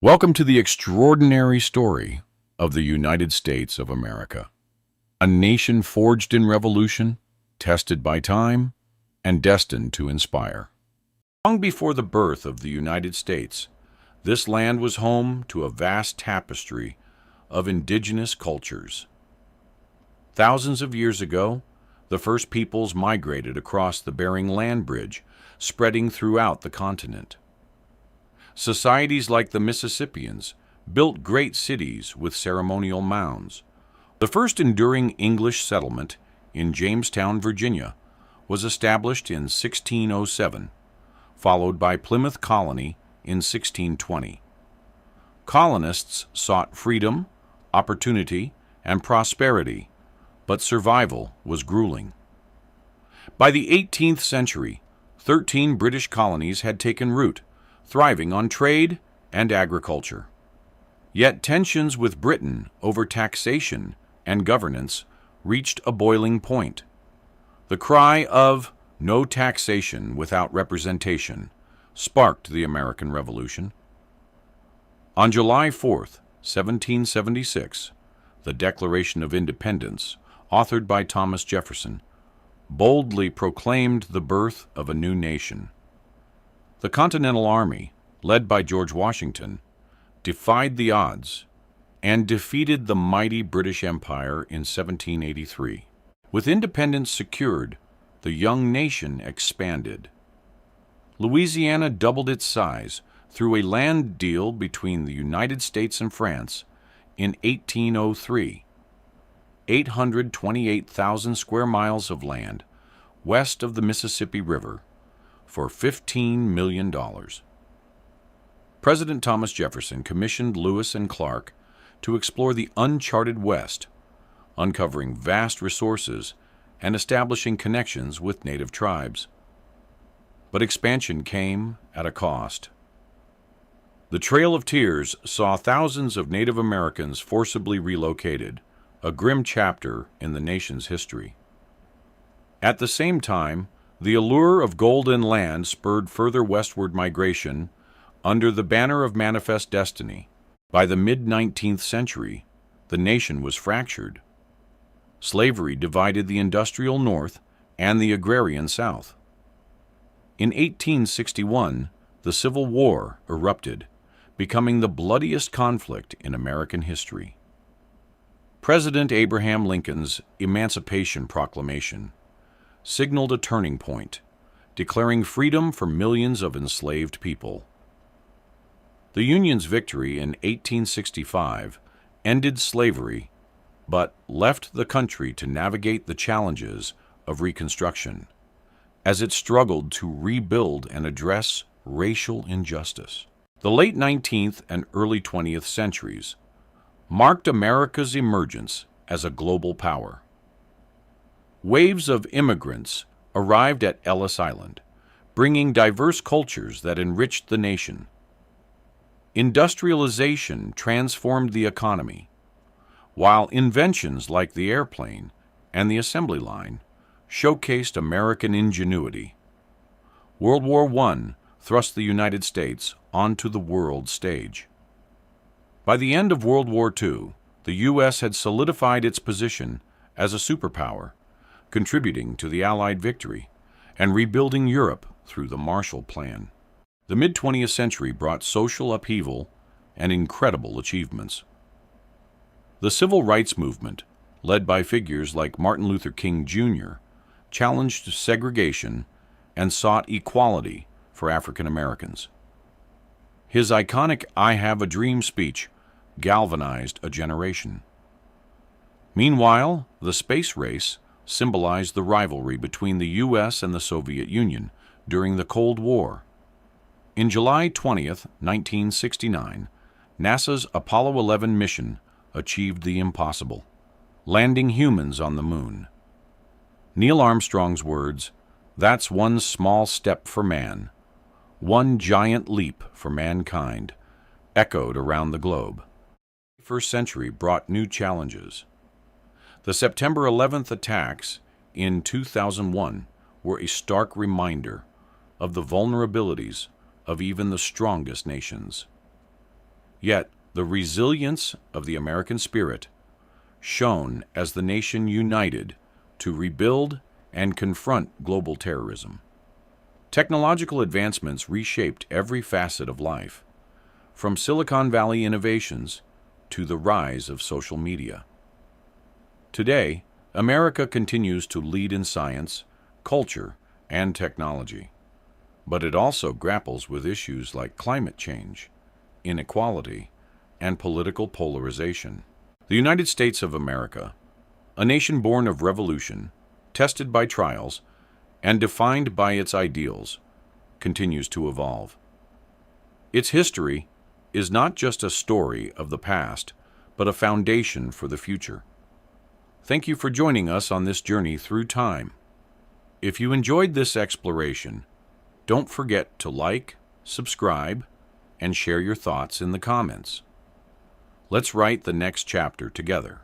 Welcome to the extraordinary story of the United States of America, a nation forged in revolution, tested by time, and destined to inspire. Long before the birth of the United States, this land was home to a vast tapestry of indigenous cultures. Thousands of years ago, the first peoples migrated across the Bering Land Bridge, spreading throughout the continent. Societies like the Mississippians built great cities with ceremonial mounds. The first enduring English settlement in Jamestown, Virginia, was established in 1607, followed by Plymouth Colony in 1620. Colonists sought freedom, opportunity, and prosperity, but survival was grueling. By the 18th century, 13 British colonies had taken root, thriving on trade and agriculture. Yet tensions with Britain over taxation and governance reached a boiling point. The cry of "no taxation without representation" sparked the American Revolution. On July 4, 1776, the Declaration of Independence, authored by Thomas Jefferson, boldly proclaimed the birth of a new nation. The Continental Army, led by George Washington, defied the odds and defeated the mighty British Empire in 1783. With independence secured, the young nation expanded. Louisiana doubled its size through a land deal between the United States and France in 1803. 828,000 square miles of land west of the Mississippi River, for $15 million. President Thomas Jefferson commissioned Lewis and Clark to explore the uncharted West, uncovering vast resources and establishing connections with native tribes. But expansion came at a cost. The Trail of Tears saw thousands of Native Americans forcibly relocated, a grim chapter in the nation's history. At the same time, the allure of gold and land spurred further westward migration under the banner of manifest destiny. By the mid-19th century, the nation was fractured. Slavery divided the industrial North and the agrarian South. In 1861, the Civil War erupted, becoming the bloodiest conflict in American history. President Abraham Lincoln's Emancipation Proclamation signaled a turning point, declaring freedom for millions of enslaved people. The Union's victory in 1865 ended slavery, but left the country to navigate the challenges of Reconstruction as it struggled to rebuild and address racial injustice. The late 19th and early 20th centuries marked America's emergence as a global power. Waves of immigrants arrived at Ellis Island, bringing diverse cultures that enriched the nation. Industrialization transformed the economy, while inventions like the airplane and the assembly line showcased American ingenuity. World War I thrust the United States onto the world stage. By the end of World War II, the U.S. had solidified its position as a superpower, contributing to the Allied victory and rebuilding Europe through the Marshall Plan. The mid-20th century brought social upheaval and incredible achievements. The Civil Rights Movement, led by figures like Martin Luther King Jr., challenged segregation and sought equality for African Americans. His iconic "I Have a Dream" speech galvanized a generation. Meanwhile, the space race symbolized the rivalry between the U.S. and the Soviet Union during the Cold War. In July 20, 1969, NASA's Apollo 11 mission achieved the impossible, landing humans on the moon. Neil Armstrong's words, "That's one small step for man, one giant leap for mankind," echoed around the globe. The first century brought new challenges. The September 11th attacks in 2001 were a stark reminder of the vulnerabilities of even the strongest nations. Yet, the resilience of the American spirit shone as the nation united to rebuild and confront global terrorism. Technological advancements reshaped every facet of life, from Silicon Valley innovations to the rise of social media. Today, America continues to lead in science, culture, and technology, but it also grapples with issues like climate change, inequality, and political polarization. The United States of America, a nation born of revolution, tested by trials, and defined by its ideals, continues to evolve. Its history is not just a story of the past, but a foundation for the future. Thank you for joining us on this journey through time. If you enjoyed this exploration, don't forget to like, subscribe, and share your thoughts in the comments. Let's write the next chapter together.